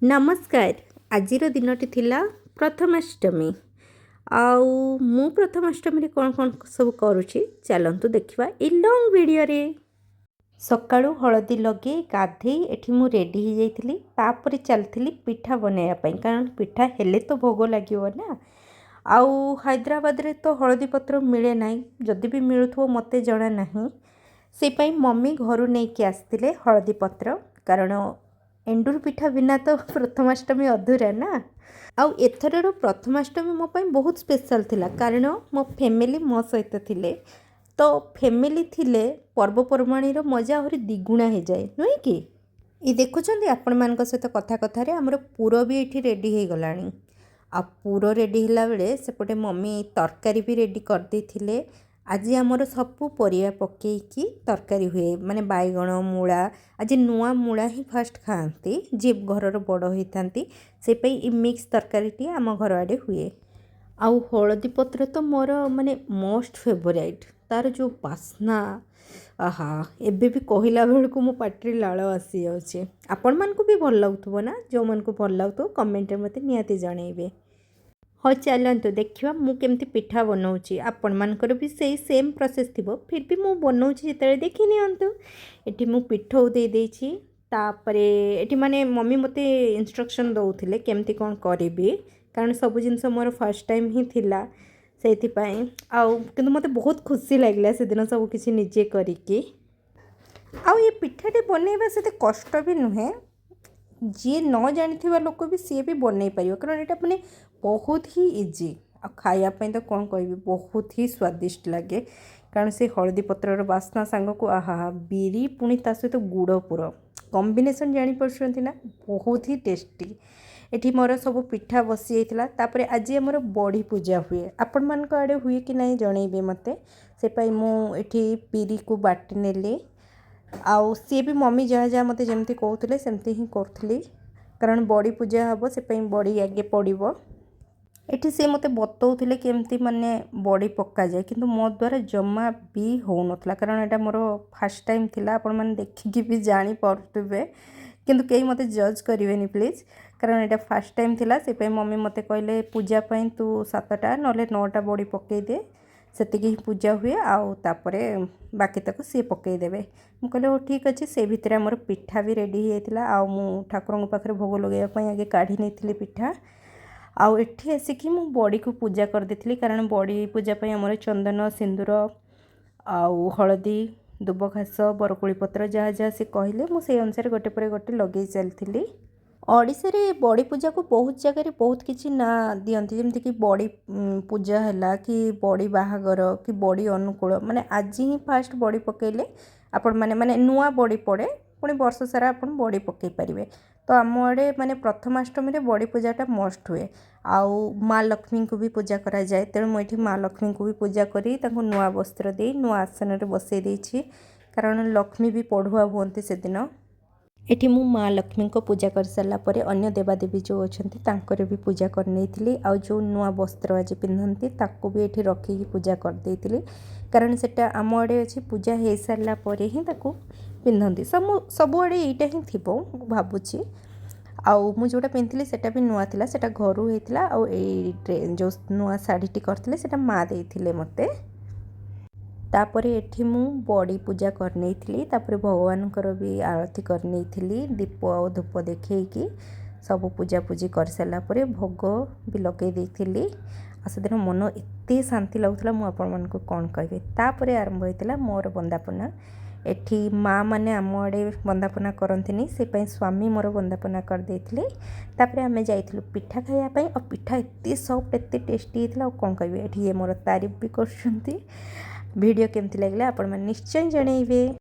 नमस्कार। आजिर दिनटी थिला प्रथमाष्टमी। आउ मु प्रथमाष्टमी रे कौन कौन सब करुछि चलंतु देखिबा ए लॉन्ग वीडियो रे। सकाळु हळदी लगे गाधे एठी मु रेडी हो जाइथिली तापरे चलथिली पिठा बनाया पई कारण पिठा हेले तो भोग लागिवो ना। आउ हैदराबाद रे तो हळदी पत्र मिले नाही, जदि भी मिलुथो मते जणा नाही। से पई मम्मी घरु नै के आस्तिले हळदी पत्र कारण एंडुर पिठा बिना तो प्रथमाष्टमी अधूरा ना। आउ एथरर प्रथमाष्टमी मो पाई बहुत स्पेशल थिला कारण मो फैमिली मो सहित थिले, तो फैमिली थिले पर्वपर्वाणी रो मजा आहुरी द्विगुणा हो जाए नुहे कि। ये देखुछंती आपण मानक सहित कथा कथारे हमर पूरो भी एठी रेडी हो गलानी। आ पूरो रेडी होला बेले सेपटे मम्मी तरकारी भी रेडी कर देथिले। आज आमर सबू परिया पकईकी तरकारी हुए माने बैगण मूला। आज नुआ मूला ही फास्ट खाती जी घर बड़ होता से मिक्स तरकारी आम घर आड़े हुए। आउ हलदी पत्र तो मोर माने मोस्ट फेवरेट, तार जो बास्ना आहा एबे भी कहला बेलू मो पाटी लाल आसी जाऊे। आपण मानकु भी भल लगुव ना, जो मन को भल लगुव कमेंट मते निहाती जनइबे। हाँ चलतु देखा मुझे पिठा बनाऊँगी, आपण मानकर भी से सेम प्रोसेस थी, फिर भी मुझे बनाऊँगी जिते देखी नियंतु। एटी मु पिठौ दे देछि तापरे एटी माने मम्मी मते इंस्ट्रक्शन दौले केमती कौन करी कारण सब जिनस मोर फर्स्ट टाइम ही थिला से आउ किंतु मते बहुत खुशी लगला से दिन सब किछि निजे करिके। आउ ये पिठाटे बनैबा से कष्ट भी नुहे, जी न जानी लोक भी सी भी बनई पार कारण यहाँ मैंने बहुत ही इजी आ खायापी तो कौन कह बहुत ही स्वादिष्ट लगे कारण से हलदी पत्र बास्ना सांग को आहा बिरी पुणी ता सहित गुड़ पुर कॉम्बिनेशन जानीपी ना बहुत ही टेस्टी। एठी मोर सब पिठा बसी जाता आज आमर बड़ी पूजा हुए, आपण मान आड़े हुए कि नहीं जनइबे मते से मुझे बिरी को बाटी नेली। आउ सी भी मम्मी जहाँ जहाँ मत जमी कहते सेमती ही करी कारण बड़ी पूजा हम से बड़ी आगे पड़ो। एठी से मते बतौले केमती माने बड़ी पक्का जाए किंतु मो द्वारा जमा भी हो नथला कारण एटा मोर फर्स्ट टाइम थिला। आपण माने देखिकी भी जानी पड़ुवे किंतु कई मते जज करिवेनी प्लीज कारण एटा फर्स्ट टाइम थिला। से मम्मी मते कहले पूजा पई तू 7टा नले 9टा बड़ी पकई दे सेतिकी पूजा हुए आउ तापरे बाकी तक सी पकई देबे। मु कहले हो ठीक अच्छे। से भितर आमर पिठा भी रेडी होता आउ मु ठाकुर पाखे भोग लगे आगे काढ़ी नहीं पिठा आउ एठी आसिकी मु बड़ी को पूजा कर देथिली कारण बड़ी पूजा पई हमर चंदन सिंदूर आउ हळदी दुब घास बरकोली पत्र जहाँ जहाँ से कहले मु से अनुसार गोटे पर गोटे लगे चलती। ओडिशा रे बड़ी पूजा को बहुत जगह बहुत किसी ना दियंती जमती कि बड़ी पूजा है कि बड़ी बाहागर कि बड़ी अनुकूल माने आज ही फास्ट बड़ी पकेले आपण माने माने नुआ बड़ी पड़े पुणी वर्ष सारा आपण बड़ी पकई पारे। तो आम आड़े माने प्रथमाष्टमी रे बड़ी पूजाटा मस्ट हुए। आउ माँ लक्ष्मी को भी पूजा करा जाए तेणु मुझे माँ लक्ष्मी को भी पूजा करी नुआ वस्त्र दे नुआ आसन रे बसई देछि कारण लक्ष्मी भी पढ़ुआ हुंती से दिन। एठी मु माँ लक्ष्मी को पूजा कर सारा पर अन्य देवादेवी जो अच्छी तांकर भी पूजा कर नहीं आ जो नुआ वस्त्र आज पिंधती ताको भी एठी रखिकी पूजा कर देइतिली कारण सेटा आम आड़े अच्छी पूजा हो सारा पर ही ताको पिंधती सब आड़े यहीटा ही थी भावुची। आउ मु जोटा पिंधली सेटा भी नुआ थिला सेटा घरु हेतिला आउ ए जो नुआ साड़ीटी करथिले सेटा माँ देइथिले मते। तापरे एठी मु बड़ी पूजा करनी थी तापरे भगवानकर भी आरती करनी थी दीप और धूप देखी सब पूजा पूजी कर सारा पर भोग भी लगे देइथिली। आ से दिन मन एते शांति लगुला मु आपण मानकु कौन कहबे। तापरे आरंभ होइतिला मोर वंदापना। एठी माँ माने आम आड़े वंदापना करंतिनी से पई स्वामी मोर वंदापना कर देइथिले। तापरे आमे जाइथिलु पिठा खाया पई और पिठा एते सॉफ्ट एते टेस्टी हेतिला और कौन कहबे। एठी ये मोर तारीफ भी करछंती। वीडियो केमती लगला आपण माने निश्चय जणैबे।